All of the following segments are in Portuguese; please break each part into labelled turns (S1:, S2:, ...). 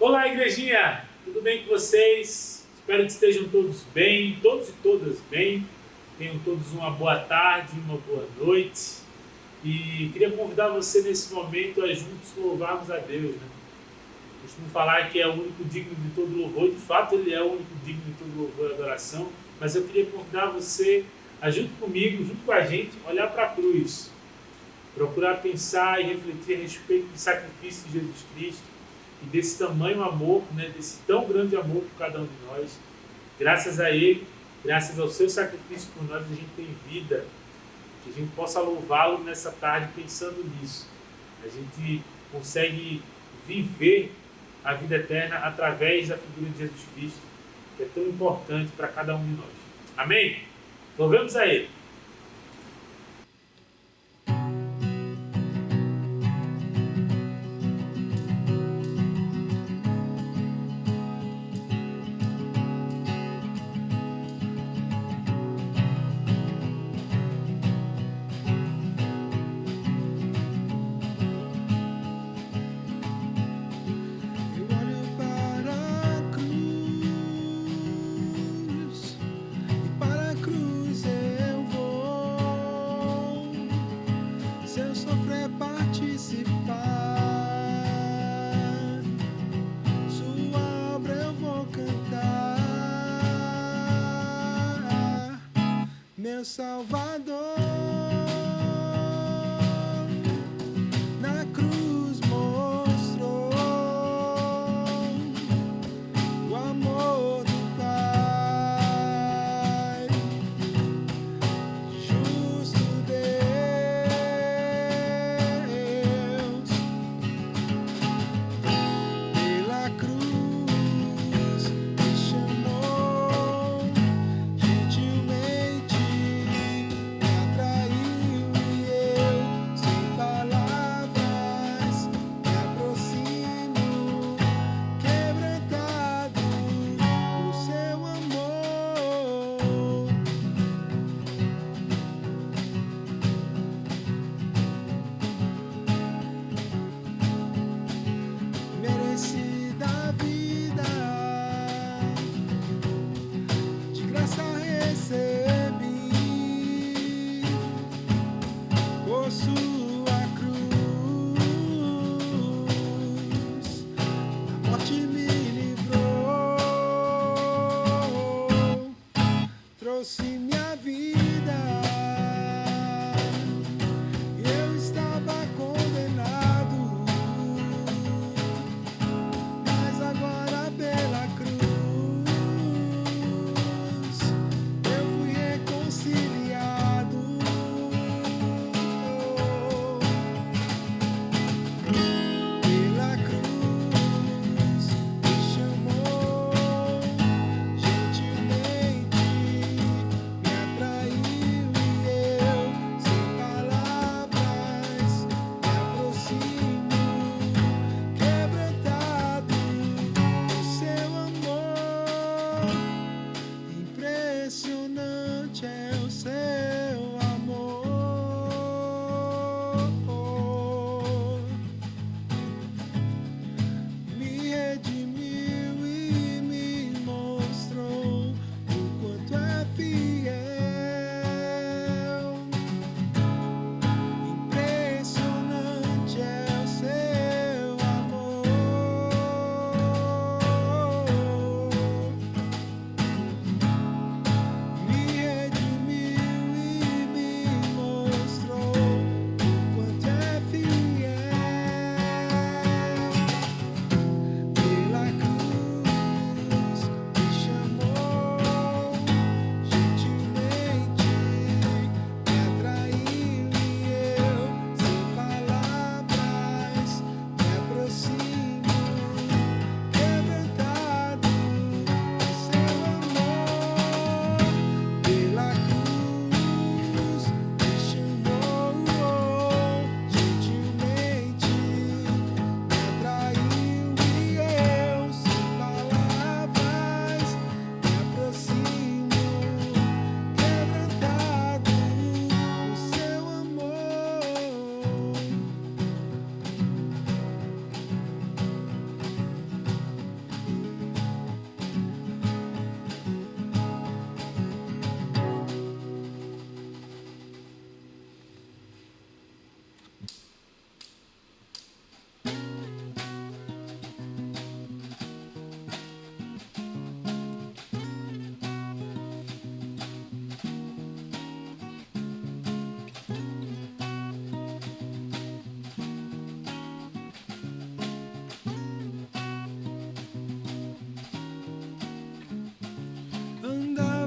S1: Olá, igrejinha! Tudo bem com vocês? Espero que estejam todos bem, todos e todas bem. Tenham todos uma boa tarde, uma boa noite. E queria convidar você nesse momento a juntos louvarmos a Deus, né? Costumo falar que é o único digno de todo louvor, e de fato Ele é o único digno de todo louvor e adoração, mas eu queria convidar você a, junto comigo, junto com a gente, olhar para a cruz, procurar pensar e refletir a respeito do sacrifício de Jesus Cristo e desse tamanho amor, né, desse tão grande amor por cada um de nós. Graças a Ele, graças ao seu sacrifício por nós, a gente tem vida, que a gente possa louvá-lo nessa tarde pensando nisso. A gente consegue viver a vida eterna através da figura de Jesus Cristo, que é tão importante para cada um de nós. Amém? Louvemos a Ele.
S2: Meu Salvador, na cruz mostrou o amor do Pai, justo Deus, pela cruz me chamou gentilmente.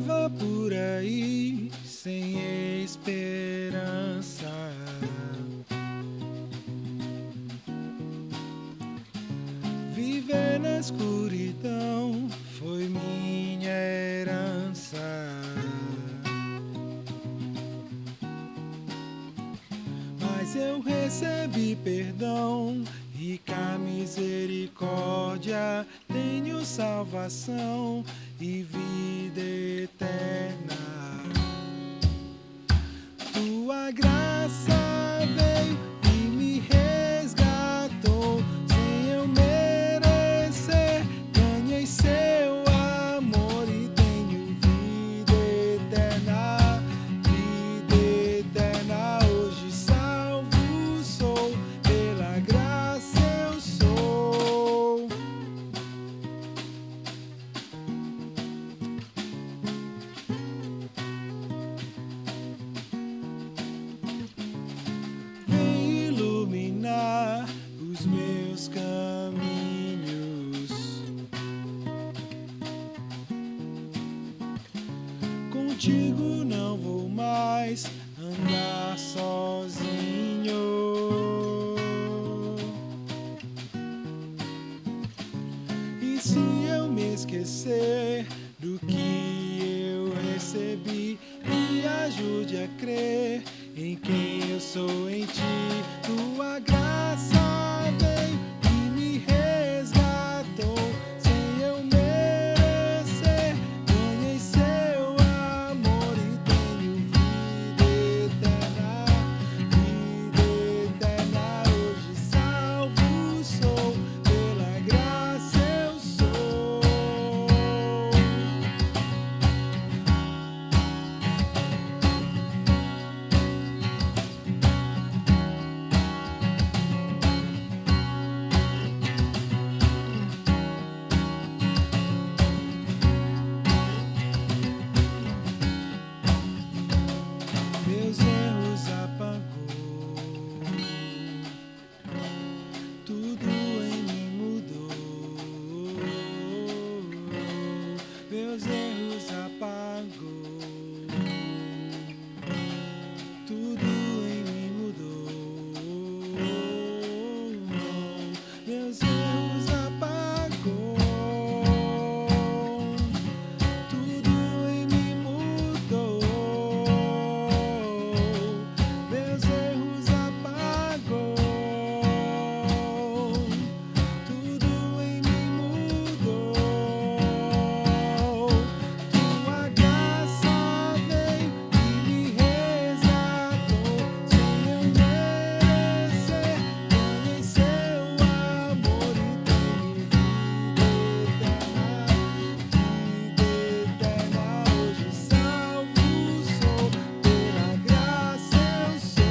S2: andava por aí sem esperança. Viver na escuridão foi minha herança. Mas eu recebi perdão, rica misericórdia, tenho salvação e vida eterna. Tua graça veio e me resgatou, sem eu merecer, ganhei seu amor e tenho vida eterna, vida eterna. Hoje salvo sou, pela graça eu sou. Vem iluminar os meus caminhos. Contigo não vou mais andar sozinho. E se eu me esquecer do que eu recebi, me ajude a crer em quem eu sou em ti. Tua graça veio e me resgatou, sem eu merecer, ganhei seu amor e tenho vida eterna, vida eterna. Hoje salvo sou, pela graça eu sou. Meus erros apagou, tudo em mim mudou. Meus erros apagou, tudo em mim mudou. Meus erros apagou, tudo em mim mudou. Meus erros apagou, tudo em mim mudou. Tua graça veio e me resgatou, sem eu merecer, ganhei seu amor e tenho vida eterna, hoje salvo sou, pela graça eu sou.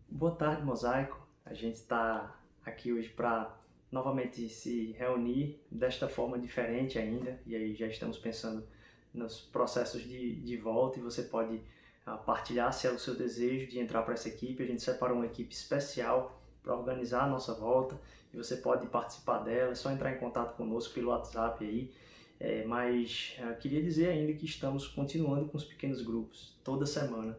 S3: Boa tarde, Mosaico. A gente está aqui hoje para novamente se reunir desta forma diferente ainda, e aí já estamos pensando nos processos de volta, e você pode partilhar se é o seu desejo de entrar para essa equipe. A gente separou uma equipe especial para organizar a nossa volta e você pode participar dela. É só entrar em contato conosco pelo WhatsApp aí. Mas queria dizer ainda que estamos continuando com os pequenos grupos toda semana.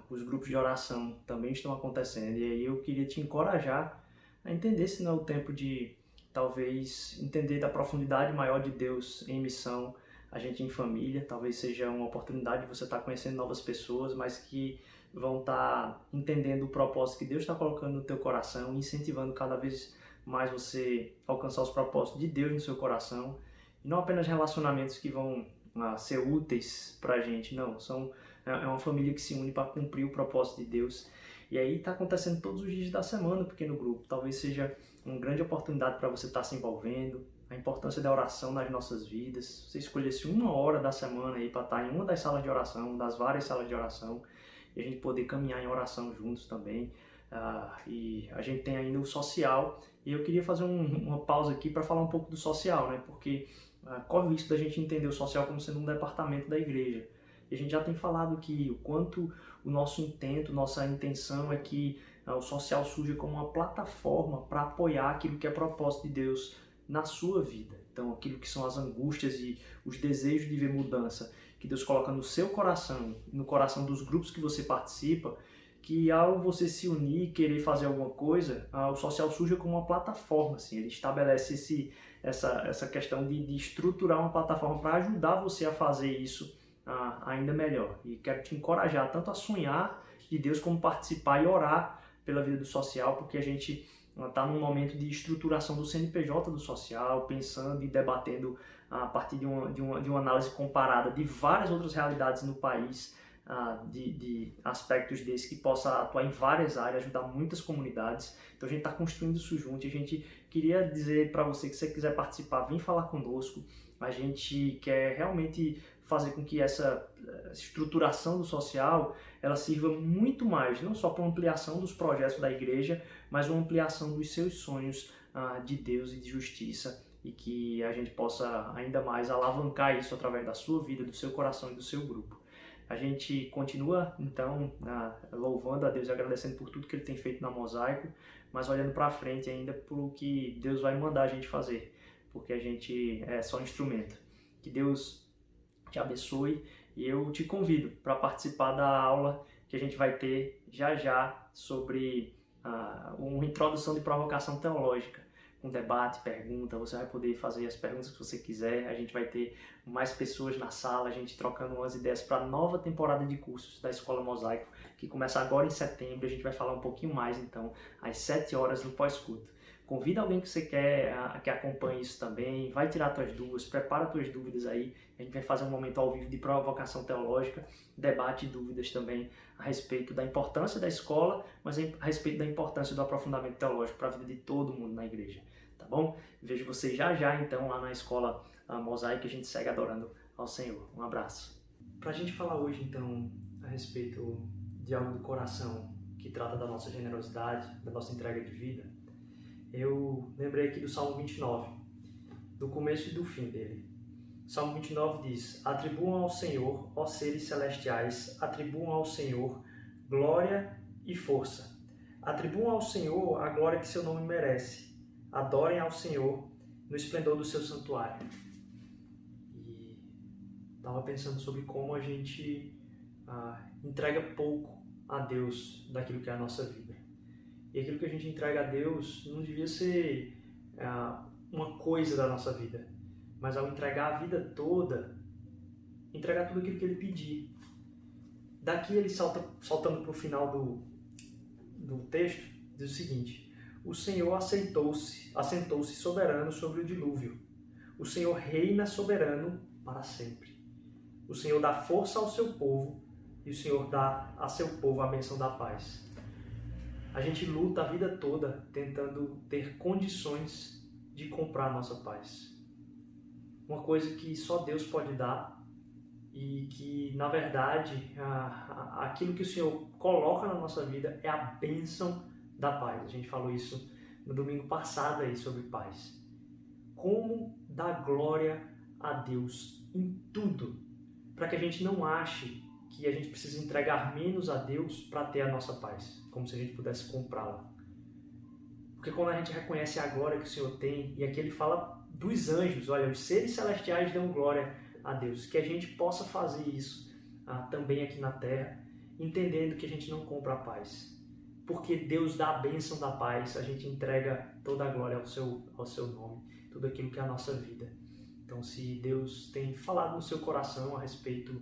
S3: Os grupos de oração também estão acontecendo, e aí eu queria te encorajar a entender se não é o tempo de talvez entender da profundidade maior de Deus em missão, a gente em família. Talvez seja uma oportunidade de você estar conhecendo novas pessoas, mas que vão estar entendendo o propósito que Deus está colocando no teu coração, incentivando cada vez mais você alcançar os propósitos de Deus no seu coração, e não apenas relacionamentos que vão ser úteis para a gente, não, é uma família que se une para cumprir o propósito de Deus. E aí está acontecendo todos os dias da semana o pequeno grupo. Talvez seja uma grande oportunidade para você estar se envolvendo, a importância da oração nas nossas vidas. Se você escolhesse uma hora da semana aí para estar em uma das salas de oração, das várias salas de oração, e a gente poder caminhar em oração juntos também. E a gente tem ainda o social, e eu queria fazer uma pausa aqui para falar um pouco do social, né? Porque corre o risco da gente entender o social como sendo um departamento da igreja. E a gente já tem falado que o quanto o nosso intento, nossa intenção é que o social surja como uma plataforma para apoiar aquilo que é propósito de Deus na sua vida. Então, aquilo que são as angústias e os desejos de ver mudança que Deus coloca no seu coração, no coração dos grupos que você participa, que ao você se unir e querer fazer alguma coisa, o social surge como uma plataforma, assim, ele estabelece essa questão de estruturar uma plataforma para ajudar você a fazer isso ainda melhor. E quero te encorajar tanto a sonhar de Deus como participar e orar pela vida do social, porque a gente está num momento de estruturação do CNPJ do social, pensando e debatendo a partir de uma análise comparada de várias outras realidades no país, de aspectos desses que possa atuar em várias áreas, ajudar muitas comunidades. Então a gente está construindo isso junto. A gente queria dizer para você que se você quiser participar, vem falar conosco. A gente quer realmente fazer com que essa estruturação do social ela sirva muito mais, não só para ampliação dos projetos da igreja, mas uma ampliação dos seus sonhos de Deus e de justiça, e que a gente possa ainda mais alavancar isso através da sua vida, do seu coração e do seu grupo. A gente continua, então, louvando a Deus e agradecendo por tudo que Ele tem feito na Mosaico, mas olhando para frente ainda por o que Deus vai mandar a gente fazer, porque a gente é só instrumento. Que Deus te abençoe, e eu te convido para participar da aula que a gente vai ter já sobre uma introdução de provocação teológica, um debate, pergunta. Você vai poder fazer as perguntas que você quiser, a gente vai ter mais pessoas na sala, a gente trocando umas ideias para a nova temporada de cursos da Escola Mosaico, que começa agora em setembro. A gente vai falar um pouquinho mais, então, às 7 horas no pós-culto. Convida alguém que você quer que acompanhe isso também, vai tirar suas dúvidas, prepara suas dúvidas aí. A gente vai fazer um momento ao vivo de provocação teológica, debate e dúvidas também a respeito da importância da escola, mas a respeito da importância do aprofundamento teológico para a vida de todo mundo na igreja, tá bom? Vejo vocês já então lá na Escola Mosaico, a gente segue adorando ao Senhor. Um abraço. Para a gente falar hoje então a respeito de algo do coração que trata da nossa generosidade, da nossa entrega de vida, eu lembrei aqui do Salmo 29, do começo e do fim dele. Salmo 29 diz: atribuam ao Senhor, ó seres celestiais, atribuam ao Senhor glória e força. Atribuam ao Senhor a glória que seu nome merece. Adorem ao Senhor no esplendor do seu santuário. E estava pensando sobre como a gente entrega pouco a Deus daquilo que é a nossa vida. E aquilo que a gente entrega a Deus não devia ser uma coisa da nossa vida, mas ao entregar a vida toda, entregar tudo aquilo que Ele pedir. Daqui ele saltando para o final do texto, diz o seguinte: o Senhor assentou-se soberano sobre o dilúvio. O Senhor reina soberano para sempre. O Senhor dá força ao seu povo e o Senhor dá a seu povo a bênção da paz. A gente luta a vida toda tentando ter condições de comprar a nossa paz. Uma coisa que só Deus pode dar e que, na verdade, aquilo que o Senhor coloca na nossa vida é a bênção da paz. A gente falou isso no domingo passado aí sobre paz. Como dar glória a Deus em tudo, para que a gente não ache que a gente precisa entregar menos a Deus para ter a nossa paz, como se a gente pudesse comprá-la. Porque quando a gente reconhece a glória que o Senhor tem, e aqui ele fala dos anjos, olha, os seres celestiais dão glória a Deus, que a gente possa fazer isso também aqui na terra, entendendo que a gente não compra a paz. Porque Deus dá a bênção da paz, a gente entrega toda a glória ao seu nome, tudo aquilo que é a nossa vida. Então, se Deus tem falado no seu coração a respeito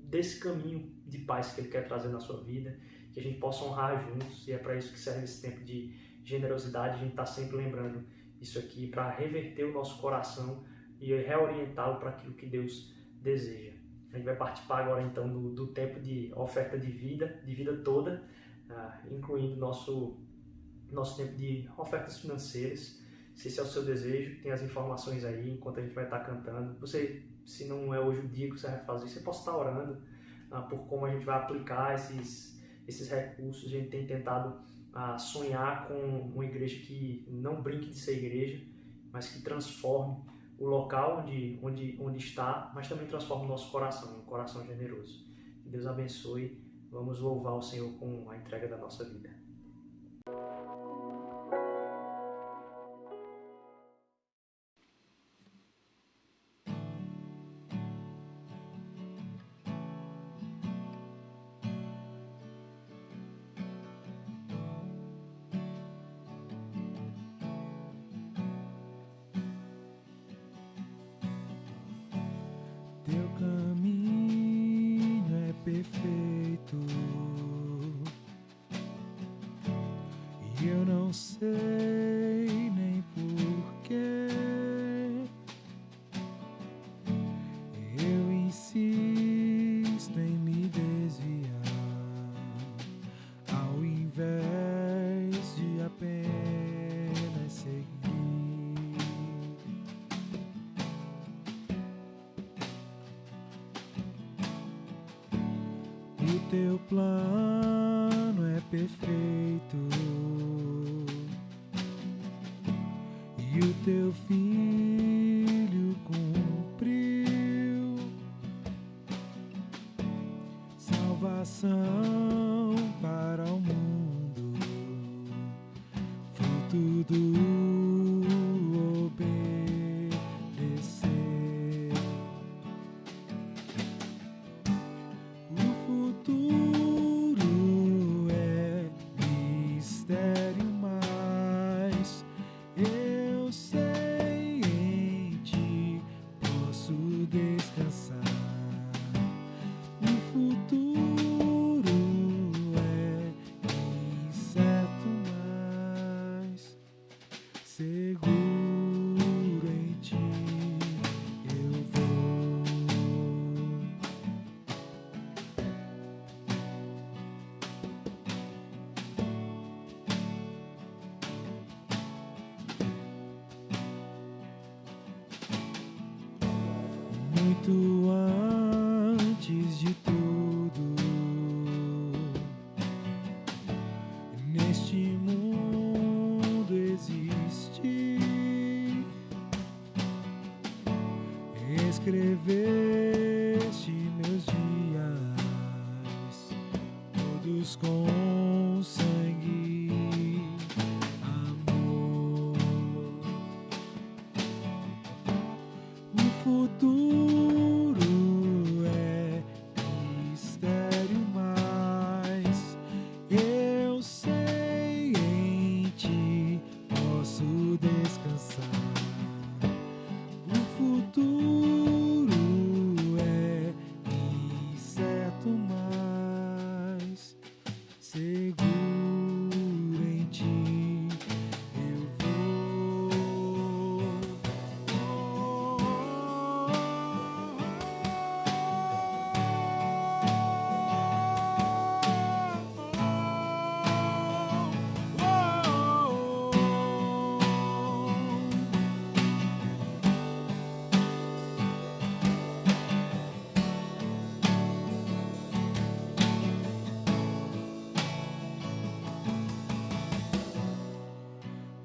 S3: desse caminho de paz que Ele quer trazer na sua vida, que a gente possa honrar juntos, e é para isso que serve esse tempo de generosidade. A gente está sempre lembrando isso aqui, para reverter o nosso coração e reorientá-lo para aquilo que Deus deseja. A gente vai participar agora então do tempo de oferta de vida toda, incluindo nosso tempo de ofertas financeiras. Se esse é o seu desejo, tem as informações aí enquanto a gente vai estar cantando. Você, se não é hoje o dia que você vai fazer, você pode estar orando por como a gente vai aplicar esses recursos. A gente tem tentado sonhar com uma igreja que não brinque de ser igreja, mas que transforme o local onde está, mas também transforme o nosso coração, um coração generoso. Que Deus abençoe. Vamos louvar o Senhor com a entrega da nossa vida.
S2: Teu caminho é perfeito e eu não sei nem porquê. Eu insisto em me desviar ao invés de apenas seguir. O teu plano é perfeito e o teu filho cumpriu salvação para o mundo, fruto do obedecer. O futuro é mistério, mas eu sei em ti posso descansar. O futuro é incerto, mas seguro em ti eu vou. Muito antes de tudo, neste mundo existir, escreveste meus dias, todos com sangue e amor. O futuro é mistério, mas eu sei em ti posso descansar. O futuro é incerto, mas seguro em ti eu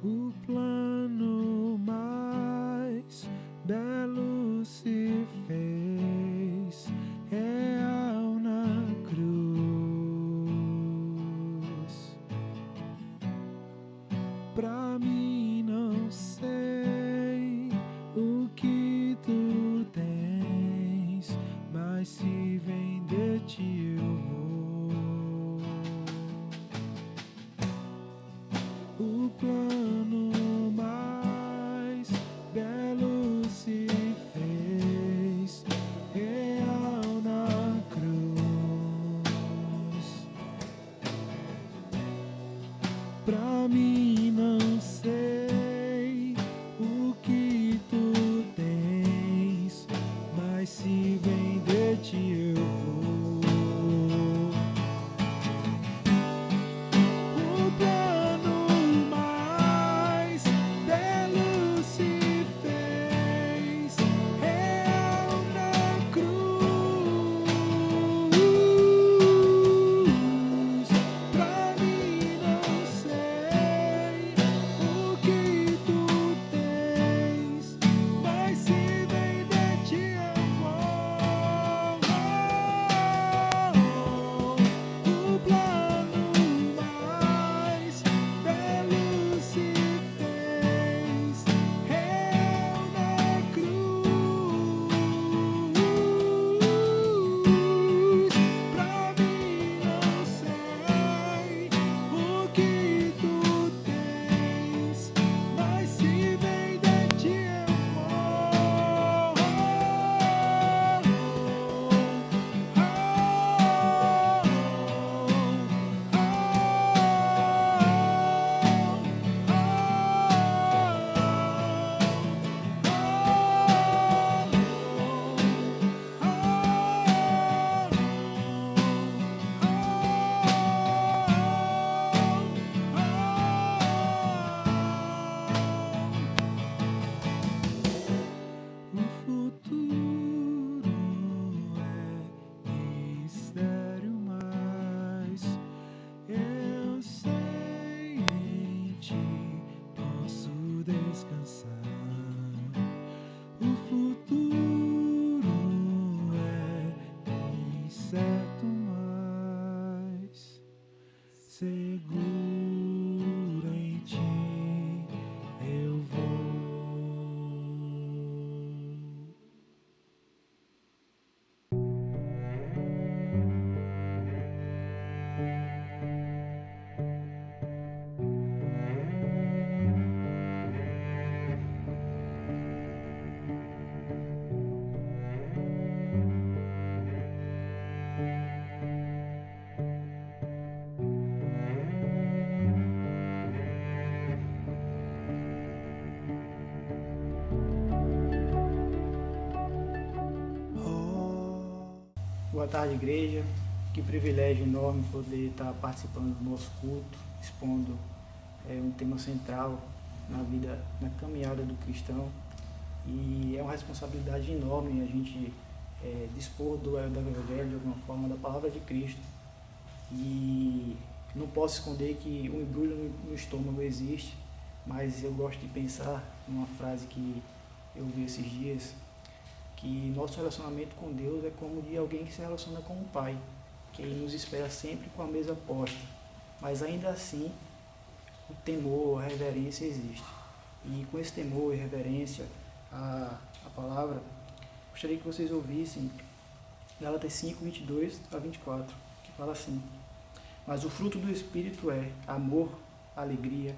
S2: o plano mais belo se fez real na cruz. Pra mim não sei o que tu tens, mas se vem de ti eu vou. O plano mais belo se fez real na cruz. Pra mim não sei o que tu tens, mas se vem de ti descansar. O futuro é incerto, mas seguro em ti eu vou.
S4: Boa tarde, igreja. Que privilégio enorme poder estar participando do nosso culto, expondo um tema central na vida, na caminhada do cristão. E é uma responsabilidade enorme a gente dispor do Evangelho, de alguma forma, da palavra de Cristo. E não posso esconder que um embrulho no estômago existe, mas eu gosto de pensar numa frase que eu vi esses dias, que nosso relacionamento com Deus é como de alguém que se relaciona com o Pai, que Ele nos espera sempre com a mesa posta, mas ainda assim o temor, a reverência existe. E com esse temor e reverência a palavra, gostaria que vocês ouvissem Gálatas 5, 22 a 24, que fala assim: mas o fruto do Espírito é amor, alegria,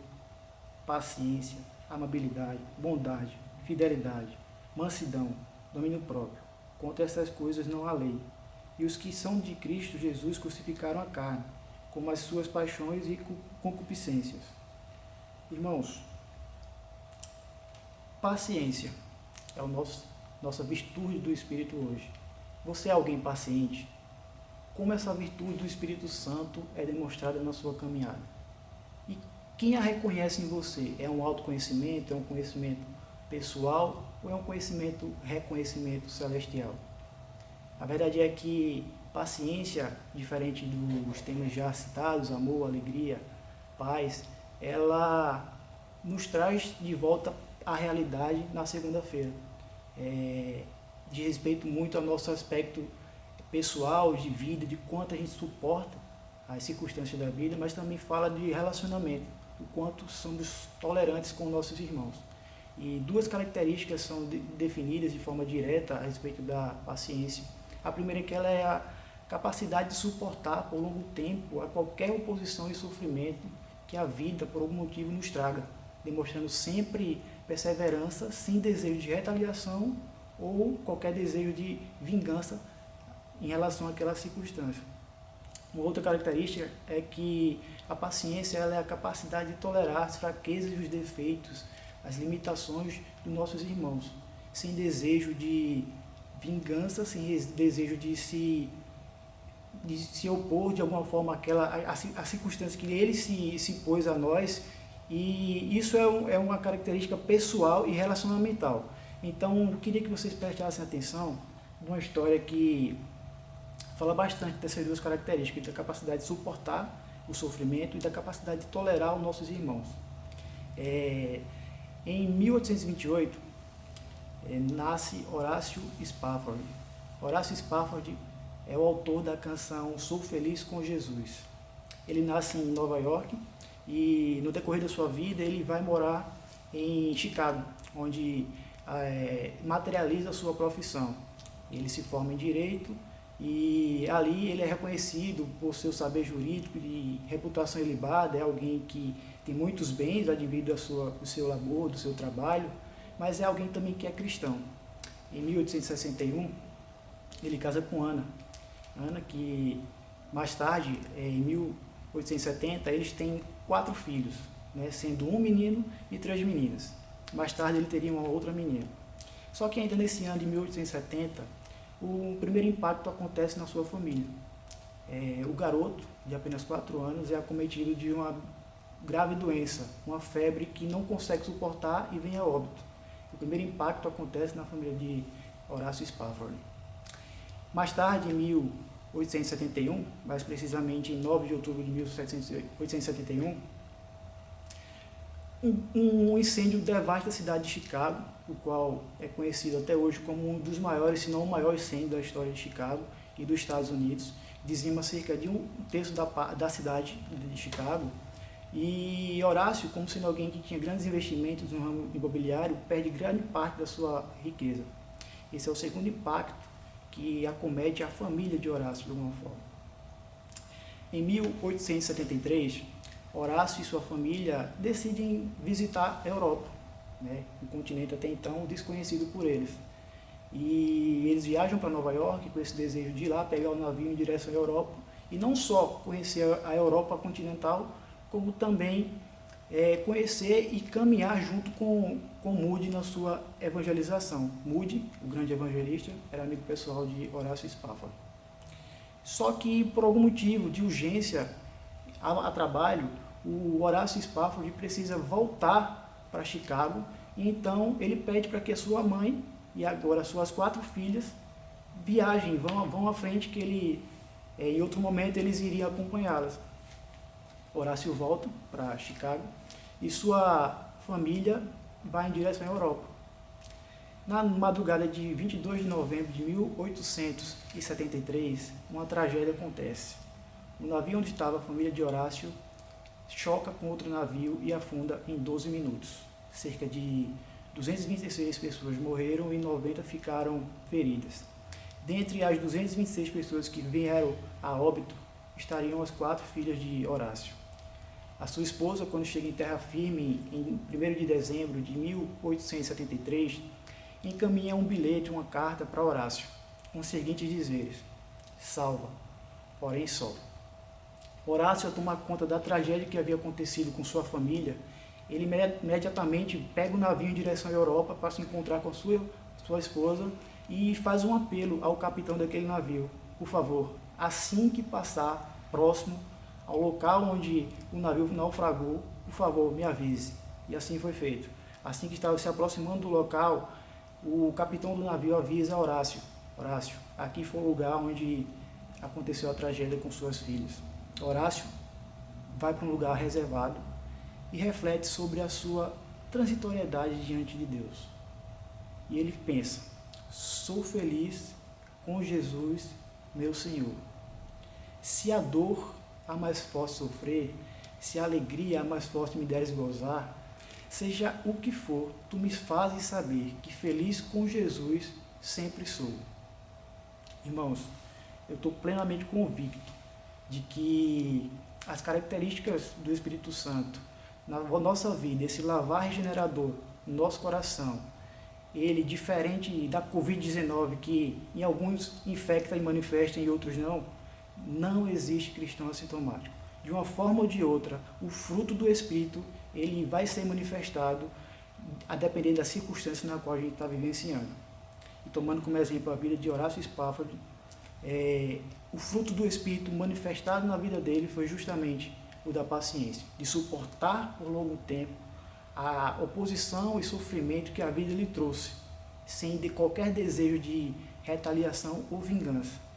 S4: paciência, amabilidade, bondade, fidelidade, mansidão, domínio próprio. Contra essas coisas não há lei. E os que são de Cristo Jesus crucificaram a carne, como as suas paixões e concupiscências. Irmãos, paciência é nossa virtude do Espírito hoje. Você é alguém paciente? Como essa virtude do Espírito Santo é demonstrada na sua caminhada? E quem a reconhece em você? É um autoconhecimento? É um conhecimento pessoal ou é um reconhecimento celestial? A verdade é que paciência, diferente dos temas já citados, amor, alegria, paz, ela nos traz de volta à realidade na segunda-feira. Diz respeito muito ao nosso aspecto pessoal, de vida, de quanto a gente suporta as circunstâncias da vida, mas também fala de relacionamento, o quanto somos tolerantes com nossos irmãos. E duas características são definidas de forma direta a respeito da paciência. A primeira é que ela é a capacidade de suportar por longo tempo a qualquer oposição e sofrimento que a vida, por algum motivo, nos traga, demonstrando sempre perseverança, sem desejo de retaliação ou qualquer desejo de vingança em relação àquela circunstância. Uma outra característica é que a paciência ela é a capacidade de tolerar as fraquezas e os defeitos, as limitações dos nossos irmãos, sem desejo de vingança, sem desejo de se opor de alguma forma à circunstância que ele se pôs a nós. E isso é uma característica pessoal e relacionamental. Então, eu queria que vocês prestassem atenção numa história que fala bastante dessas duas características, da capacidade de suportar o sofrimento e da capacidade de tolerar os nossos irmãos. Em 1828, nasce Horácio Spafford. Horácio Spafford é o autor da canção Sou Feliz com Jesus. Ele nasce em Nova York e no decorrer da sua vida ele vai morar em Chicago, onde materializa a sua profissão. Ele se forma em Direito e ali ele é reconhecido por seu saber jurídico e reputação ilibada, é alguém que tem muitos bens advindo do seu labor, do seu trabalho, mas é alguém também que é cristão. Em 1861, ele casa com Ana, que mais tarde, em 1870, eles têm 4 filhos, né, sendo um menino e 3 meninas. Mais tarde ele teria uma outra menina. Só que ainda nesse ano de 1870, o primeiro impacto acontece na sua família. O garoto, de apenas 4 anos, é acometido de uma grave doença, uma febre que não consegue suportar e vem a óbito. O primeiro impacto acontece na família de Horácio Spafford. Mais tarde, em 1871, mais precisamente em 9 de outubro de 1871, um incêndio devasta a cidade de Chicago, o qual é conhecido até hoje como um dos maiores, se não o maior incêndio da história de Chicago e dos Estados Unidos. Dizima cerca de um terço da cidade de Chicago. E Horácio, como sendo alguém que tinha grandes investimentos no ramo imobiliário, perde grande parte da sua riqueza. Esse é o segundo impacto que acomete a família de Horácio de alguma forma. Em 1873, Horácio e sua família decidem visitar a Europa, né, um continente até então desconhecido por eles. E eles viajam para Nova York com esse desejo de ir lá pegar o navio em direção à Europa e não só conhecer a Europa continental, como também conhecer e caminhar junto com Moody na sua evangelização. Moody, o grande evangelista, era amigo pessoal de Horácio Spafford. Só que por algum motivo de urgência a trabalho, o Horácio Spafford precisa voltar para Chicago e então ele pede para que a sua mãe e agora suas 4 filhas viajem, vão à frente, que ele, em outro momento eles iriam acompanhá-las. Horácio volta para Chicago e sua família vai em direção à Europa. Na madrugada de 22 de novembro de 1873, uma tragédia acontece. O navio onde estava a família de Horácio choca com outro navio e afunda em 12 minutos. Cerca de 226 pessoas morreram e 90 ficaram feridas. Dentre as 226 pessoas que vieram a óbito, estariam as 4 filhas de Horácio. A sua esposa, quando chega em terra firme, em 1º de dezembro de 1873, encaminha um bilhete, uma carta para Horácio, com os seguintes dizeres: salva, porém só. Horácio, ao tomar conta da tragédia que havia acontecido com sua família, ele imediatamente pega o navio em direção à Europa para se encontrar com sua esposa e faz um apelo ao capitão daquele navio: por favor, assim que passar próximo ao local onde o navio naufragou, por favor, me avise. E assim foi feito. Assim que estava se aproximando do local, o capitão do navio avisa a Horácio: Horácio, aqui foi o lugar onde aconteceu a tragédia com suas filhas. Horácio vai para um lugar reservado e reflete sobre a sua transitoriedade diante de Deus. E ele pensa: sou feliz com Jesus, meu Senhor. Se a dor a mais forte sofrer, se a alegria a mais forte me deres gozar, seja o que for, tu me fazes saber que feliz com Jesus sempre sou. Irmãos, eu estou plenamente convicto de que as características do Espírito Santo na nossa vida, esse lavar regenerador no nosso coração, ele, diferente da Covid-19, que em alguns infecta e manifesta, em outros não existe cristão assintomático. De uma forma ou de outra, o fruto do Espírito ele vai ser manifestado a depender da circunstância na qual a gente está vivenciando. E tomando como exemplo a vida de Horácio Spafford, o fruto do Espírito manifestado na vida dele foi justamente o da paciência, de suportar por longo tempo a oposição e sofrimento que a vida lhe trouxe, sem de qualquer desejo de retaliação ou vingança.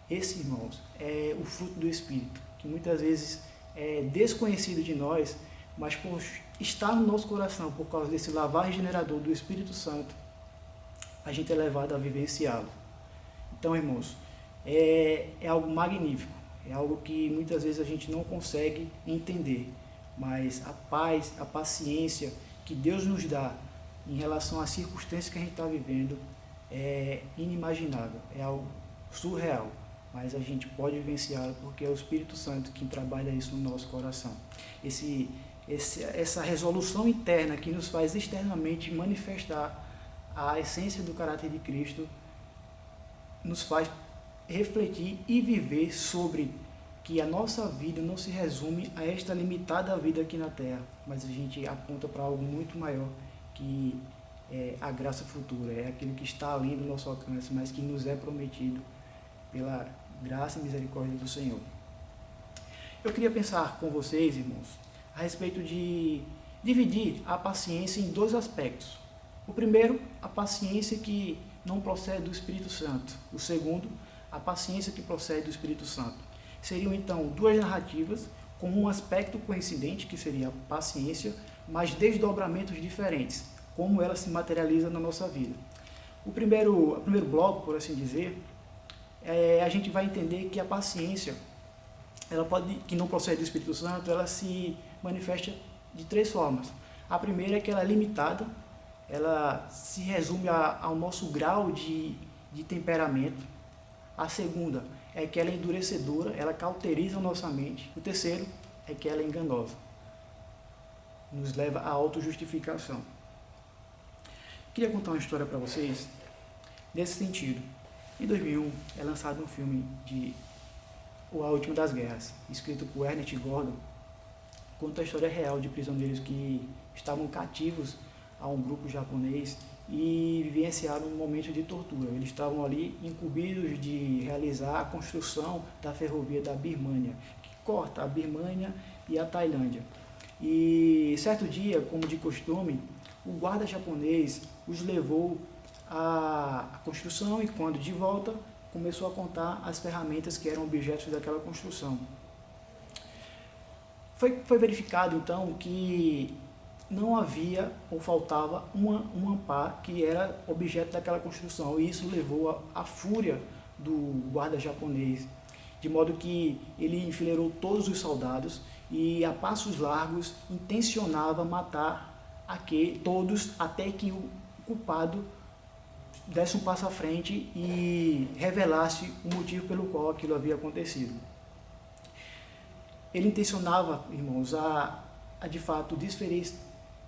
S4: Esse, irmãos, é o fruto do Espírito, que muitas vezes é desconhecido de nós, mas por estar no nosso coração, por causa desse lavar regenerador do Espírito Santo, a gente é levado a vivenciá-lo. Então, irmãos, é algo magnífico, é algo que muitas vezes a gente não consegue entender, mas a paz, a paciência que Deus nos dá em relação às circunstâncias que a gente está vivendo é inimaginável, é algo surreal, mas a gente pode vivenciá-lo porque é o Espírito Santo que trabalha isso no nosso coração. Essa resolução interna que nos faz externamente manifestar a essência do caráter de Cristo nos faz refletir e viver sobre que a nossa vida não se resume a esta limitada vida aqui na Terra, mas a gente aponta para algo muito maior, que é a graça futura, é aquilo que está além do nosso alcance, mas que nos é prometido pela graça e misericórdia do Senhor. Eu queria pensar com vocês, irmãos, a respeito de dividir a paciência em 2 aspectos. O primeiro, a paciência que não procede do Espírito Santo. O segundo, a paciência que procede do Espírito Santo. Seriam então 2 narrativas com um aspecto coincidente, que seria a paciência, mas desdobramentos diferentes, como ela se materializa na nossa vida. O primeiro bloco, por assim dizer, a gente vai entender que a paciência, que não procede do Espírito Santo, ela se manifesta de 3 formas. A primeira é que ela é limitada, ela se resume ao nosso grau de temperamento. A segunda é que ela é endurecedora, ela cauteriza a nossa mente. O terceiro é que ela é enganosa, nos leva à autojustificação. Queria contar uma história para vocês nesse sentido. Em 2001 é lançado um filme de A Última das Guerras, escrito por Ernest Gordon. Conta a história real de prisioneiros que estavam cativos a um grupo japonês e vivenciaram um momento de tortura. Eles estavam ali incumbidos de realizar a construção da ferrovia da Birmânia, que corta a Birmânia e a Tailândia. E certo dia, como de costume, o guarda japonês os levou à construção e, quando de volta, começou a contar as ferramentas que eram objetos daquela construção. Foi verificado então que não havia ou faltava uma pá que era objeto daquela construção, e isso levou à fúria do guarda japonês, de modo que ele enfileirou todos os soldados e a passos largos intencionava matar todos até que o culpado desse um passo à frente e revelasse o motivo pelo qual aquilo havia acontecido. Ele intencionava, irmãos, a de fato desferir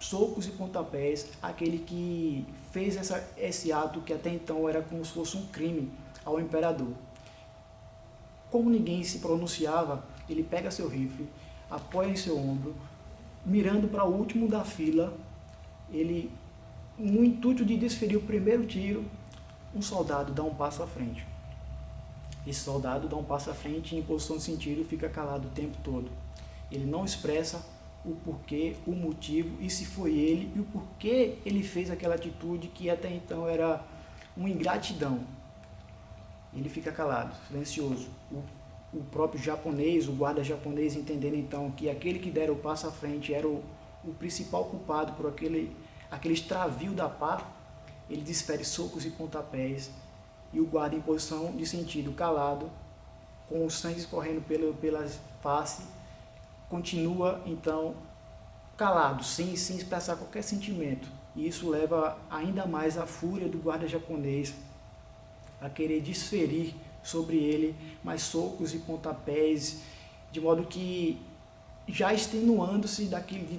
S4: socos e pontapés àquele que fez esse ato que até então era como se fosse um crime ao imperador. Como ninguém se pronunciava, ele pega seu rifle, apoia em seu ombro, mirando para o último da fila, ele, no intuito de desferir o primeiro tiro, um soldado dá um passo à frente. Esse soldado dá um passo à frente e, em posição de sentido, fica calado o tempo todo. Ele não expressa o porquê, o motivo, e se foi ele, e o porquê ele fez aquela atitude que até então era uma ingratidão. Ele fica calado, silencioso. O próprio japonês, o guarda japonês, entendendo então que aquele que dera o passo à frente era o principal culpado por aquele extravio da pá, ele desfere socos e pontapés, e o guarda em posição de sentido, calado, com o sangue escorrendo pela face, continua então calado, sem expressar qualquer sentimento. E isso leva ainda mais a fúria do guarda japonês a querer desferir sobre ele mais socos e pontapés, de modo que, já extenuando-se de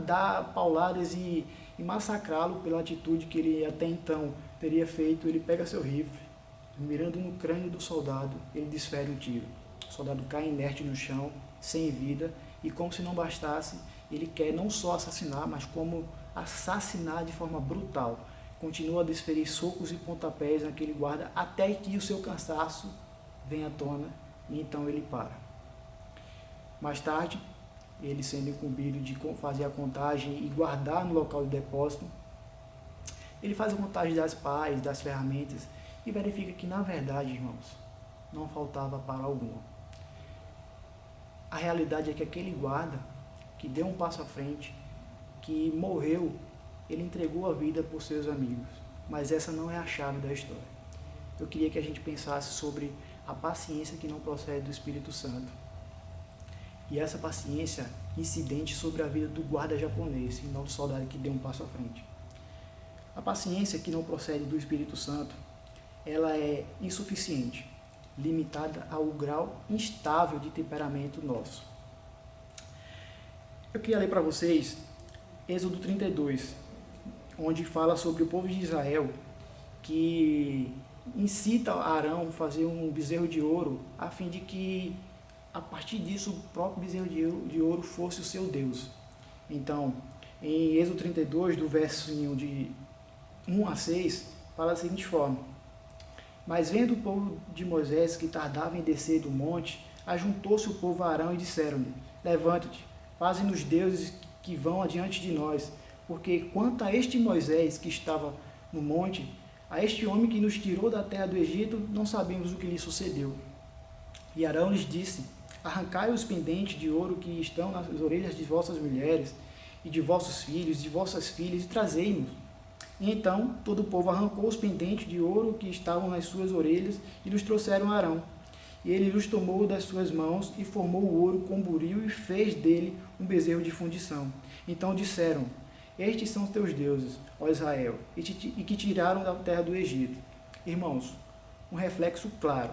S4: dar pauladas e massacrá-lo pela atitude que ele até então teria feito, ele pega seu rifle, mirando no crânio do soldado, ele desfere um tiro. O soldado cai inerte no chão, sem vida, e como se não bastasse, ele quer não só assassinar, mas como assassinar de forma brutal. Continua a desferir socos e pontapés naquele guarda até que o seu cansaço venha à tona, e então ele para. Mais tarde, ele sendo incumbido de fazer a contagem e guardar no local de depósito, ele faz a contagem das pás, das ferramentas, e verifica que, na verdade, irmãos, não faltava para alguma. A realidade é que aquele guarda, que deu um passo à frente, que morreu, ele entregou a vida por seus amigos. Mas essa não é a chave da história. Eu queria que a gente pensasse sobre a paciência que não procede do Espírito Santo. E essa paciência incidente sobre a vida do guarda japonês, e não do soldado que deu um passo à frente. A paciência que não procede do Espírito Santo, ela é insuficiente, limitada ao grau instável de temperamento nosso. Eu queria ler para vocês Êxodo 32, onde fala sobre o povo de Israel, que incita Arão a fazer um bezerro de ouro, a fim de que, a partir disso, o próprio bezerro de ouro fosse o seu Deus. Então, em Êxodo 32, do versinho de 1 a 6, fala da seguinte forma: Mas vendo o povo de Moisés que tardava em descer do monte, ajuntou-se o povo a Arão e disseram-lhe: Levanta-te, faze-nos deuses que vão adiante de nós, porque quanto a este Moisés que estava no monte, a este homem que nos tirou da terra do Egito, não sabemos o que lhe sucedeu. E Arão lhes disse: Arrancai os pendentes de ouro que estão nas orelhas de vossas mulheres, e de vossos filhos, e de vossas filhas, e trazei-nos. E então todo o povo arrancou os pendentes de ouro que estavam nas suas orelhas, e os trouxeram a Arão. E ele os tomou das suas mãos, e formou o ouro com buril, e fez dele um bezerro de fundição. Então disseram: estes são os teus deuses, ó Israel, e que tiraram da terra do Egito. Irmãos, um reflexo claro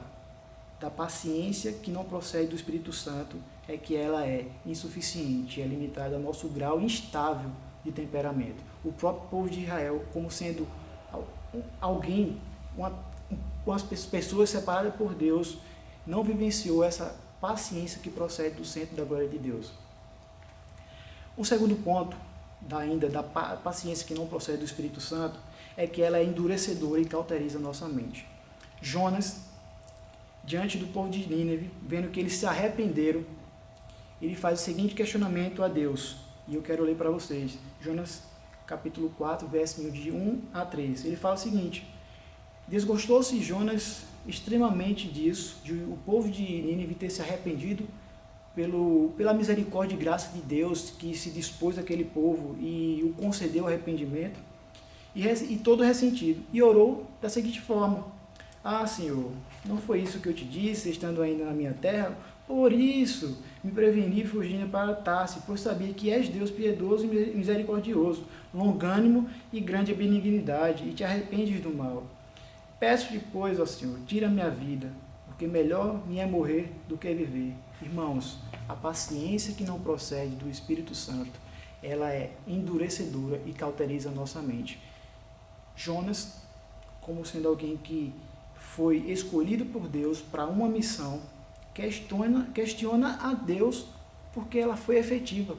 S4: da paciência que não procede do Espírito Santo é que ela é insuficiente, é limitada ao nosso grau instável de temperamento. O próprio povo de Israel, como sendo alguém, umas pessoas separadas por Deus, não vivenciou essa paciência que procede do centro da glória de Deus. O segundo ponto, ainda da paciência que não procede do Espírito Santo, é que ela é endurecedora e cauteriza a nossa mente. Jonas, diante do povo de Nínive, vendo que eles se arrependeram, ele faz o seguinte questionamento a Deus, e eu quero ler para vocês. Jonas, capítulo 4, verso de 1 a 3. Ele fala o seguinte: desgostou-se Jonas extremamente disso, de o povo de Nínive ter se arrependido pela misericórdia e graça de Deus, que se dispôs àquele povo e o concedeu arrependimento, e todo ressentido, e orou da seguinte forma: ah, Senhor, não foi isso que eu te disse, estando ainda na minha terra? Por isso me preveni fugindo para Tarse, pois sabia que és Deus piedoso e misericordioso, longânimo e grande a benignidade, e te arrependes do mal. Peço-te, pois, ó Senhor, tira a minha vida, porque melhor me é morrer do que viver. Irmãos, a paciência que não procede do Espírito Santo, ela é endurecedora e cauteriza a nossa mente. Jonas, como sendo alguém que foi escolhido por Deus para uma missão, questiona a Deus porque ela foi efetiva.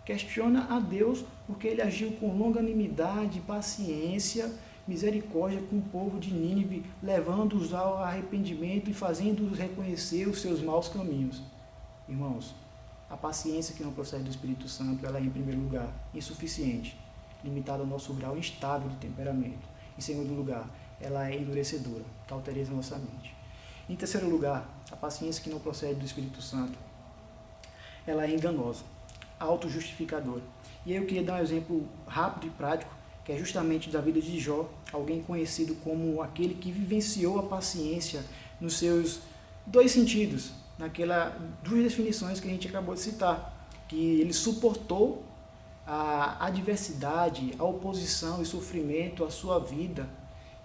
S4: Questiona a Deus porque ele agiu com longanimidade, paciência, misericórdia com o povo de Nínive, levando-os ao arrependimento e fazendo-os reconhecer os seus maus caminhos. Irmãos, a paciência que não procede do Espírito Santo, ela é, em primeiro lugar, insuficiente, limitada ao nosso grau instável de temperamento. Em segundo lugar, ela é endurecedora, cauteriza a nossa mente. Em terceiro lugar, a paciência que não procede do Espírito Santo, ela é enganosa, autojustificadora. E aí eu queria dar um exemplo rápido e prático, que é justamente da vida de Jó, alguém conhecido como aquele que vivenciou a paciência nos seus dois sentidos, naquelas duas definições que a gente acabou de citar, que ele suportou a adversidade, a oposição e sofrimento à sua vida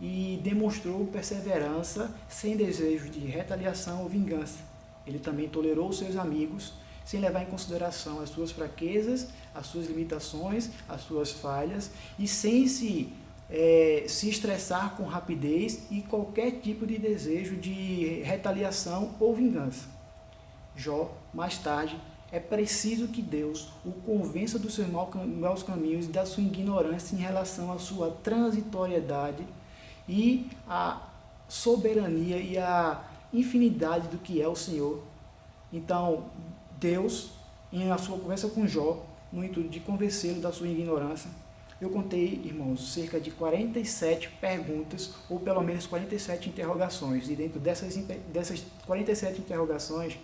S4: e demonstrou perseverança sem desejo de retaliação ou vingança. Ele também tolerou os seus amigos, sem levar em consideração as suas fraquezas, as suas limitações, as suas falhas, e sem se estressar com rapidez e qualquer tipo de desejo de retaliação ou vingança. Jó, mais tarde, é preciso que Deus o convença dos seus maus caminhos e da sua ignorância em relação à sua transitoriedade e à soberania e à infinidade do que é o Senhor. Então, Deus, em a sua conversa com Jó, no intuito de convencê-lo da sua ignorância, eu contei, irmãos, cerca de 47 perguntas, ou pelo menos 47 interrogações, e dentro dessas 47 interrogações,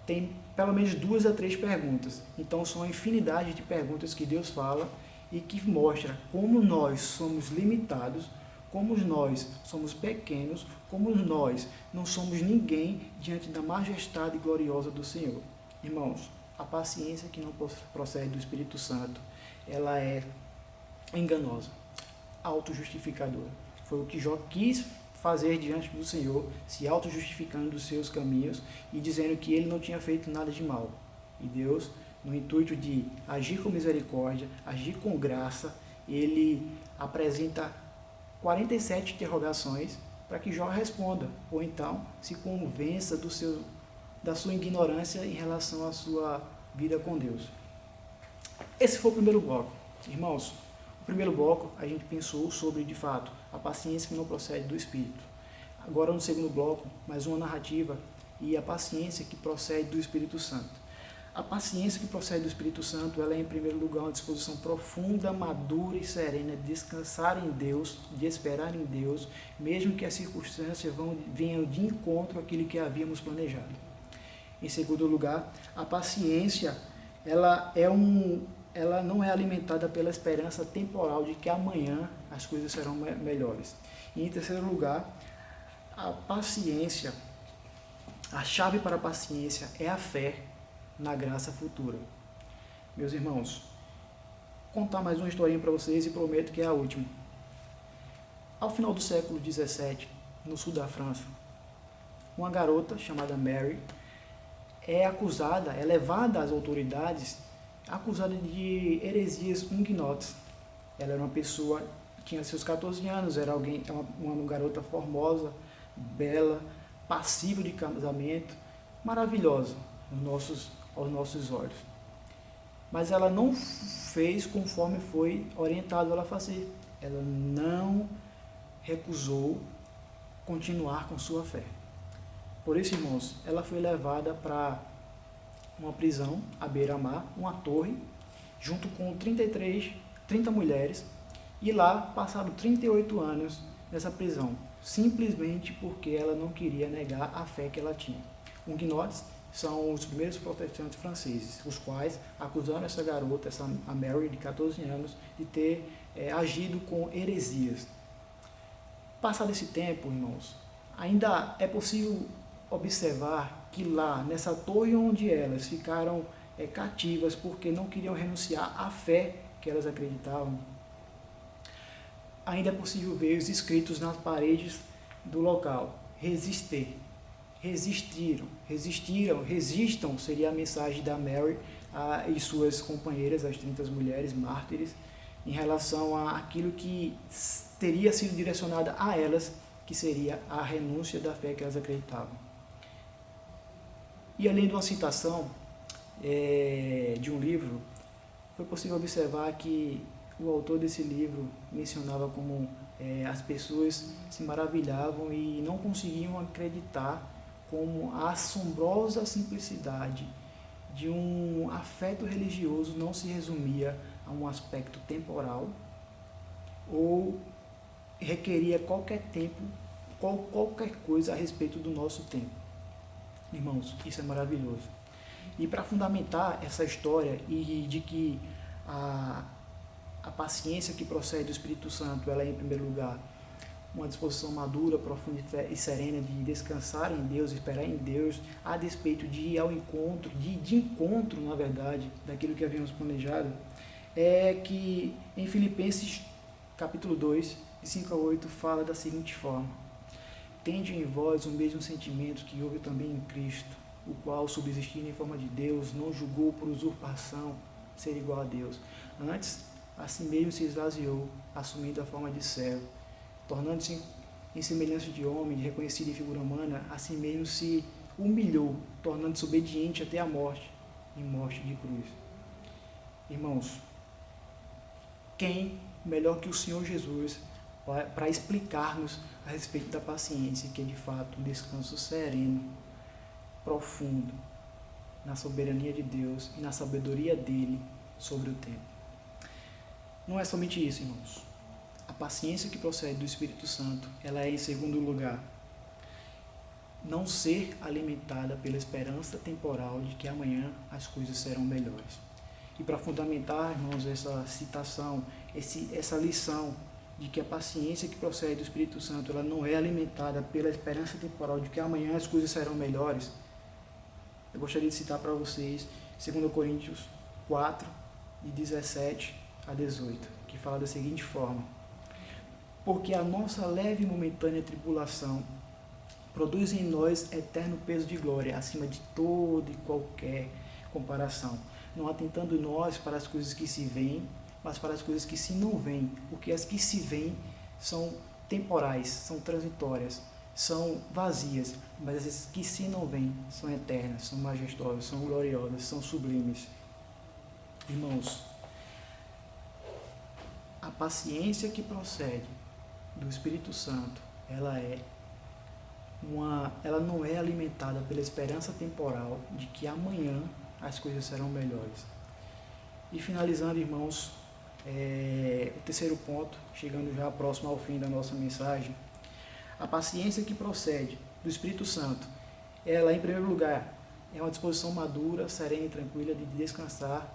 S4: tem pelo menos 2 a 3 perguntas. Então, são uma infinidade de perguntas que Deus fala e que mostra como nós somos limitados, como nós somos pequenos, como nós não somos ninguém diante da majestade gloriosa do Senhor. Irmãos, a paciência que não procede do Espírito Santo, ela é enganosa, autojustificadora. Foi o que Jó quis fazer diante do Senhor, se autojustificando dos seus caminhos e dizendo que ele não tinha feito nada de mal. E Deus, no intuito de agir com misericórdia, agir com graça, ele apresenta 47 interrogações para que Jó responda, ou então se convença da sua ignorância em relação à sua vida com Deus. Esse foi o primeiro bloco. Irmãos, o primeiro bloco a gente pensou sobre, de fato, a paciência que não procede do Espírito. Agora, no segundo bloco, mais uma narrativa e a paciência que procede do Espírito Santo. A paciência que procede do Espírito Santo, ela é, em primeiro lugar, uma disposição profunda, madura e serena de descansar em Deus, de esperar em Deus, mesmo que as circunstâncias venham de encontro àquilo que havíamos planejado. Em segundo lugar, a paciência, ela é ela não é alimentada pela esperança temporal de que amanhã as coisas serão melhores. E em terceiro lugar, a paciência, a chave para a paciência é a fé na graça futura. Meus irmãos, vou contar mais uma historinha para vocês e prometo que é a última. Ao final do século XVII, no sul da França, uma garota chamada Mary é acusada, é levada às autoridades, acusada de heresias huguenotes. Ela era uma pessoa, tinha seus 14 anos, era uma garota formosa, bela, passível de casamento, maravilhosa aos nossos olhos. Mas ela não fez conforme foi orientado ela a fazer. Ela não recusou continuar com sua fé. Por isso, irmãos, ela foi levada para uma prisão à beira-mar, uma torre, junto com 30 mulheres, e lá passaram 38 anos nessa prisão, simplesmente porque ela não queria negar a fé que ela tinha. Os huguenotes são os primeiros protestantes franceses, os quais acusaram essa garota, a Mary, de 14 anos, de ter agido com heresias. Passado esse tempo, irmãos, ainda é possível observar que lá, nessa torre onde elas ficaram cativas porque não queriam renunciar à fé que elas acreditavam, ainda é possível ver os escritos nas paredes do local: resistam, seria a mensagem da Mary e suas companheiras, as 30 mulheres mártires, em relação àquilo que teria sido direcionado a elas, que seria a renúncia da fé que elas acreditavam. E além de uma citação de um livro, foi possível observar que o autor desse livro mencionava como as pessoas se maravilhavam e não conseguiam acreditar como a assombrosa simplicidade de um afeto religioso não se resumia a um aspecto temporal ou requeria qualquer coisa a respeito do nosso tempo. Irmãos, isso é maravilhoso. E para fundamentar essa história e de que a paciência que procede do Espírito Santo, ela é, em primeiro lugar, uma disposição madura, profunda e serena de descansar em Deus, esperar em Deus, a despeito de ir ao encontro, de encontro, na verdade, daquilo que havíamos planejado, é que em Filipenses capítulo 2, de 5 a 8, fala da seguinte forma: tende em vós o mesmo sentimento que houve também em Cristo, o qual, subsistindo em forma de Deus, não julgou por usurpação ser igual a Deus. Antes, a si mesmo se esvaziou, assumindo a forma de servo, tornando-se em semelhança de homem, reconhecido em figura humana, a si mesmo se humilhou, tornando-se obediente até a morte, em morte de cruz. Irmãos, quem melhor que o Senhor Jesus para explicar-nos a respeito da paciência, que é de fato um descanso sereno, profundo, na soberania de Deus e na sabedoria dele sobre o tempo. Não é somente isso, irmãos. A paciência que procede do Espírito Santo, ela é, em segundo lugar, não ser alimentada pela esperança temporal de que amanhã as coisas serão melhores. E para fundamentar, irmãos, essa citação, essa lição de que a paciência que procede do Espírito Santo, ela não é alimentada pela esperança temporal de que amanhã as coisas serão melhores, eu gostaria de citar para vocês 2 Coríntios 4, de 17 a 18, que fala da seguinte forma: porque a nossa leve e momentânea tribulação produz em nós eterno peso de glória, acima de toda e qualquer comparação, não atentando nós para as coisas que se veem, mas para as coisas que se não veem, porque as que se veem são temporais, são transitórias, são vazias, mas as que se não veem são eternas, são majestosas, são gloriosas, são sublimes. Irmãos, a paciência que procede do Espírito Santo, ela não é alimentada pela esperança temporal de que amanhã as coisas serão melhores. E finalizando, irmãos, o terceiro ponto, chegando já próximo ao fim da nossa mensagem, a paciência que procede do Espírito Santo, ela, em primeiro lugar, é uma disposição madura, serena e tranquila de descansar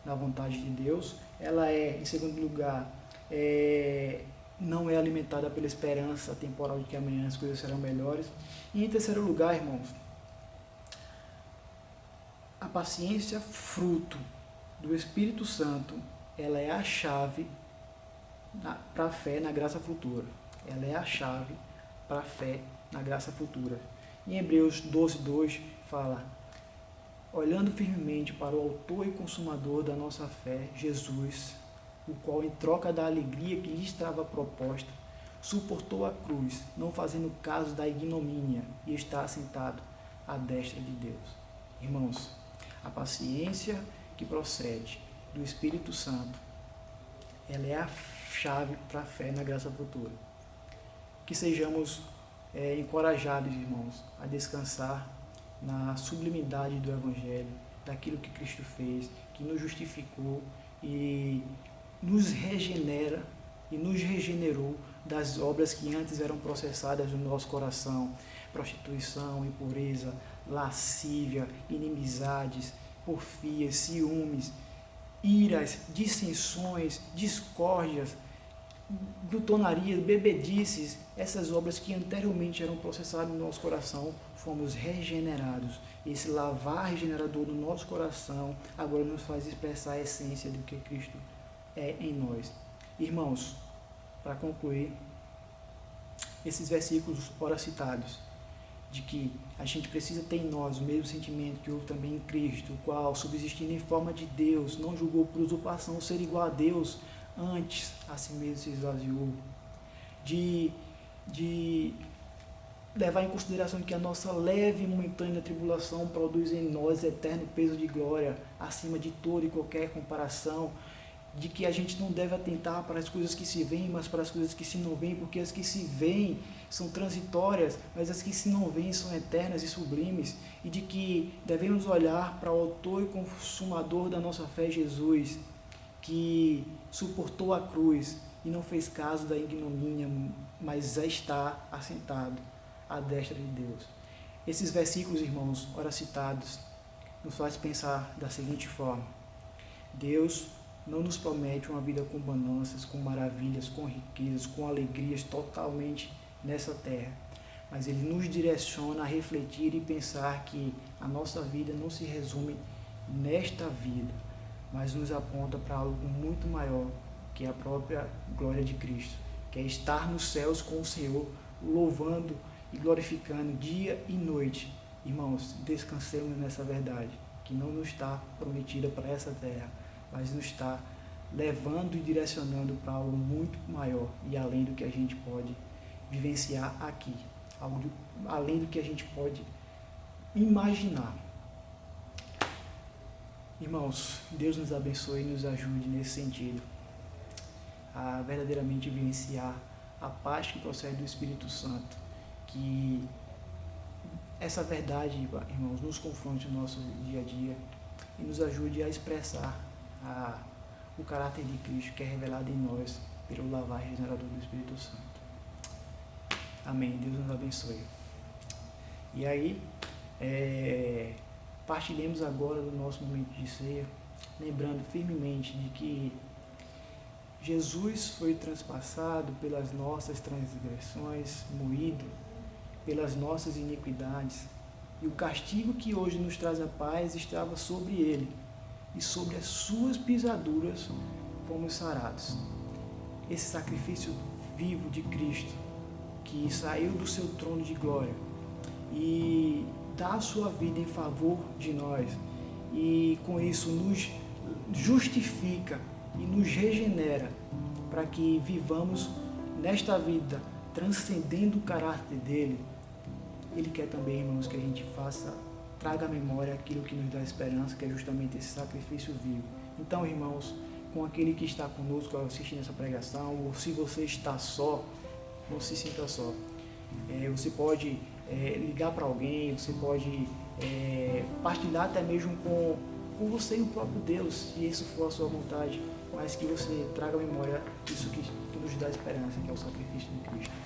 S4: na vontade de Deus. Ela é, em segundo lugar, não é alimentada pela esperança temporal de que amanhã as coisas serão melhores. E em terceiro lugar, irmãos, a paciência, fruto do Espírito Santo, ela é a chave para a fé na graça futura. Ela é a chave para a fé na graça futura. Em Hebreus 12:2 fala: olhando firmemente para o autor e consumador da nossa fé, Jesus, o qual, em troca da alegria que lhe estava proposta, suportou a cruz, não fazendo caso da ignomínia, e está assentado à destra de Deus. Irmãos, a paciência que procede do Espírito Santo, ela é a chave para a fé na graça futura. Que sejamos encorajados, irmãos, a descansar na sublimidade do Evangelho, daquilo que Cristo fez, que nos justificou e nos regenera e nos regenerou das obras que antes eram processadas no nosso coração: prostituição, impureza, lascívia, inimizades, porfias, ciúmes, iras, dissensões, discórdias, glutonarias, bebedices. Essas obras que anteriormente eram processadas no nosso coração, fomos regenerados. Esse lavar regenerador do nosso coração agora nos faz expressar a essência do que Cristo é em nós. Irmãos, para concluir, esses versículos ora citados, de que a gente precisa ter em nós o mesmo sentimento que houve também em Cristo, o qual, subsistindo em forma de Deus, não julgou por usurpação ser igual a Deus, antes a si mesmo se esvaziou, de levar em consideração que a nossa leve e momentânea tribulação produz em nós eterno peso de glória, acima de toda e qualquer comparação, de que a gente não deve atentar para as coisas que se veem, mas para as coisas que se não veem, porque as que se veem são transitórias, mas as que se não veem são eternas e sublimes, e de que devemos olhar para o autor e consumador da nossa fé, Jesus, que suportou a cruz e não fez caso da ignomínia, mas já está assentado à destra de Deus. Esses versículos, irmãos, ora citados, nos faz pensar da seguinte forma: Deus não nos promete uma vida com bonanças, com maravilhas, com riquezas, com alegrias totalmente nessa terra, mas Ele nos direciona a refletir e pensar que a nossa vida não se resume nesta vida, mas nos aponta para algo muito maior, que é a própria glória de Cristo, que é estar nos céus com o Senhor, louvando e glorificando dia e noite. Irmãos, descansemos nessa verdade, que não nos está prometida para essa terra, mas nos está levando e direcionando para algo muito maior e além do que a gente pode vivenciar aqui, algo além do que a gente pode imaginar. Irmãos, Deus nos abençoe e nos ajude nesse sentido, a verdadeiramente vivenciar a paz que procede do Espírito Santo, que essa verdade, irmãos, nos confronte no nosso dia a dia e nos ajude a expressar o caráter de Cristo que é revelado em nós pelo lavar regenerador do Espírito Santo. Amém. Deus nos abençoe. E aí, partilhemos agora do nosso momento de ceia, lembrando firmemente de que Jesus foi transpassado pelas nossas transgressões, moído pelas nossas iniquidades, e o castigo que hoje nos traz a paz estava sobre ele, e sobre as suas pisaduras fomos sarados. Esse sacrifício vivo de Cristo, que saiu do seu trono de glória e dá a sua vida em favor de nós, e com isso nos justifica e nos regenera para que vivamos nesta vida transcendendo o caráter dele. Ele quer também, irmãos, que a gente traga à memória aquilo que nos dá esperança, que é justamente esse sacrifício vivo. Então, irmãos, com aquele que está conosco assistindo essa pregação, ou se você está só, não se sinta só. Você pode ligar para alguém, você pode partilhar até mesmo com você e o próprio Deus, se isso for a sua vontade, mas que você traga à memória isso que nos dá esperança, que é o sacrifício de Cristo.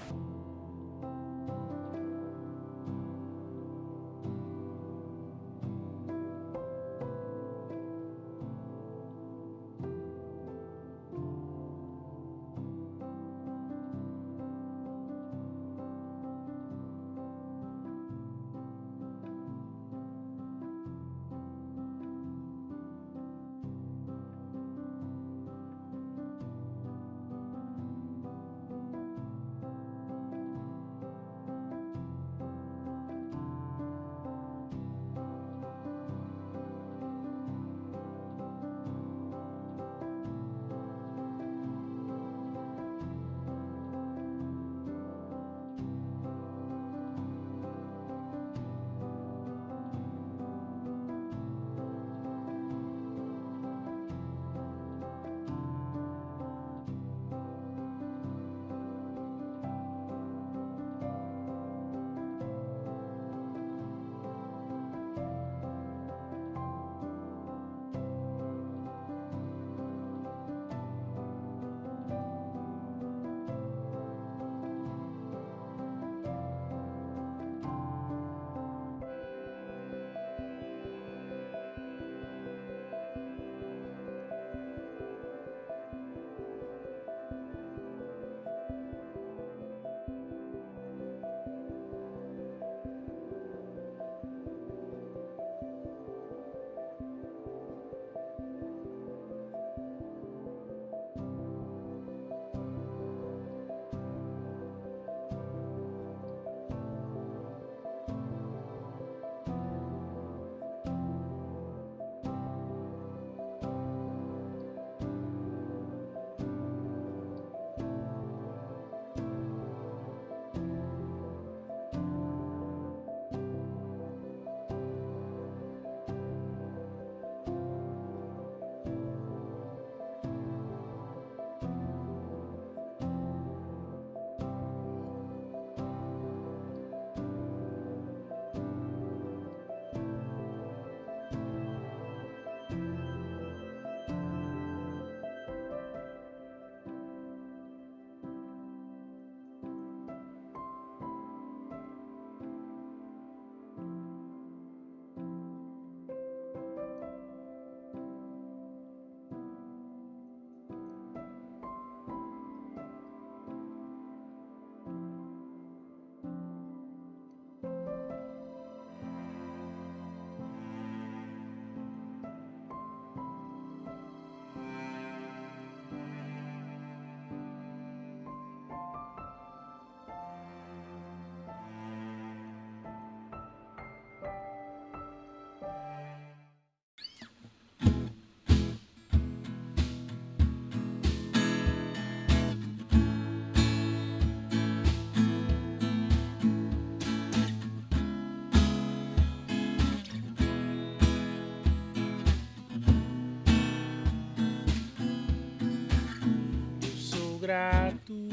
S1: grato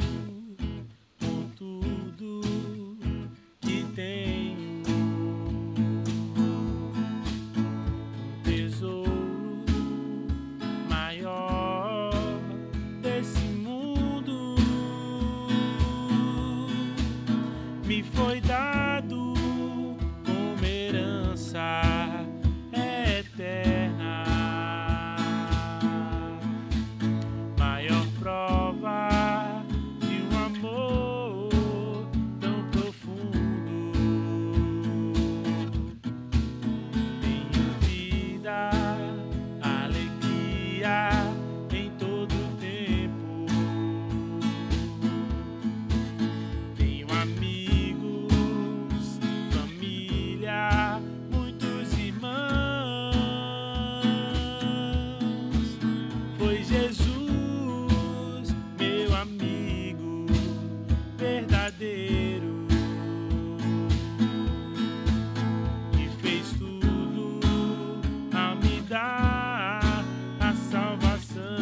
S1: por tudo que tenho. Um tesouro maior desse mundo me foi dado como herança eterna. Maior prova de um amor tão profundo. Tenho vida, alegria em todo tempo. Tenho amigos, família, muitos irmãos. Foi Jesus, meu amigo verdadeiro, que fez tudo a me dar a salvação.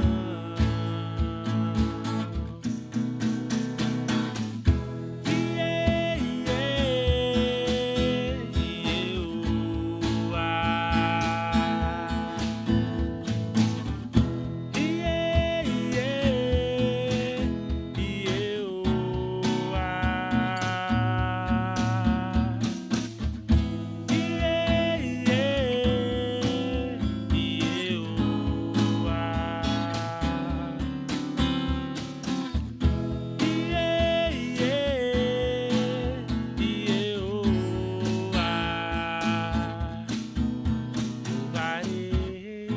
S1: Louvarei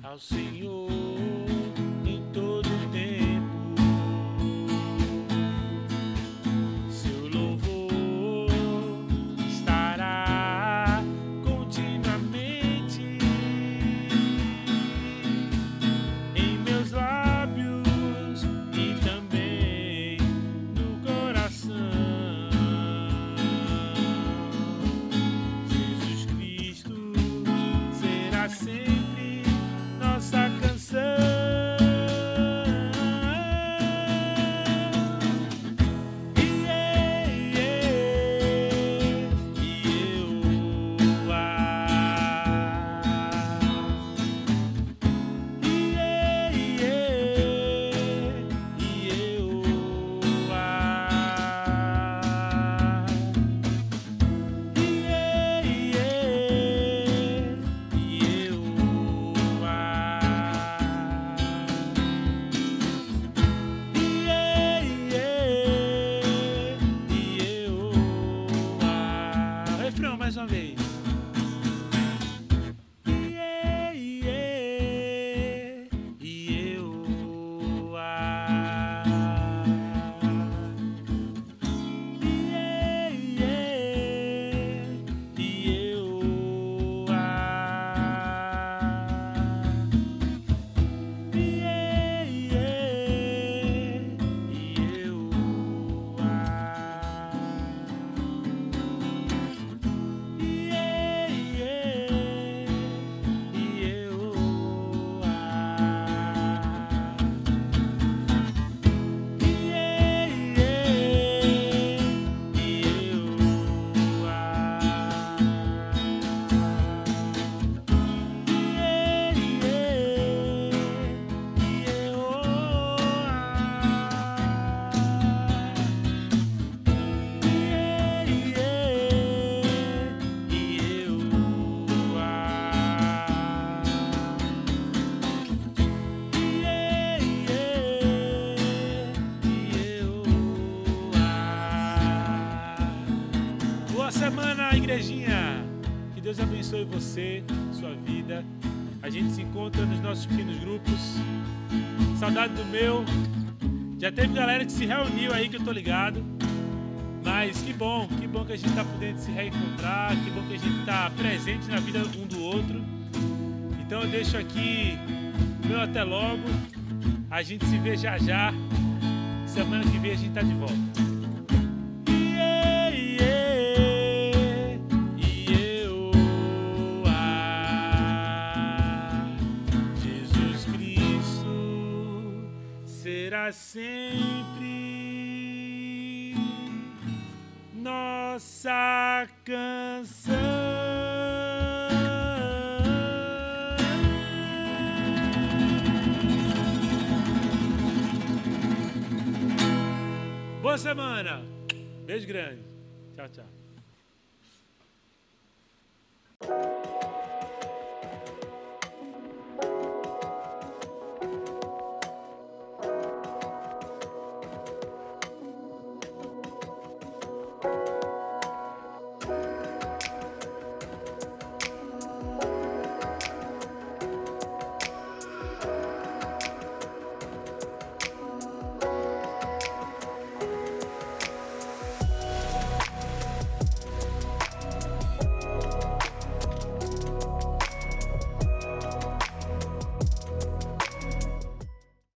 S1: ao Senhor em todo tempo. Seu louvor estará continuamente em meus lábios e também no coração. Jesus Cristo será sempre nossa canção. Refrão mais uma vez. Boa semana, igrejinha! Que Deus abençoe você, sua vida. A gente se encontra nos nossos pequenos grupos. Saudade do meu. Já teve galera que se reuniu aí, que eu tô ligado. Mas que bom que a gente tá podendo se reencontrar. Que bom que a gente tá presente na vida um do outro. Então eu deixo aqui o meu até logo. A gente se vê já já. Semana que vem a gente tá de volta. será sempre nossa canção. Boa semana. Beijo grande. Tchau, tchau.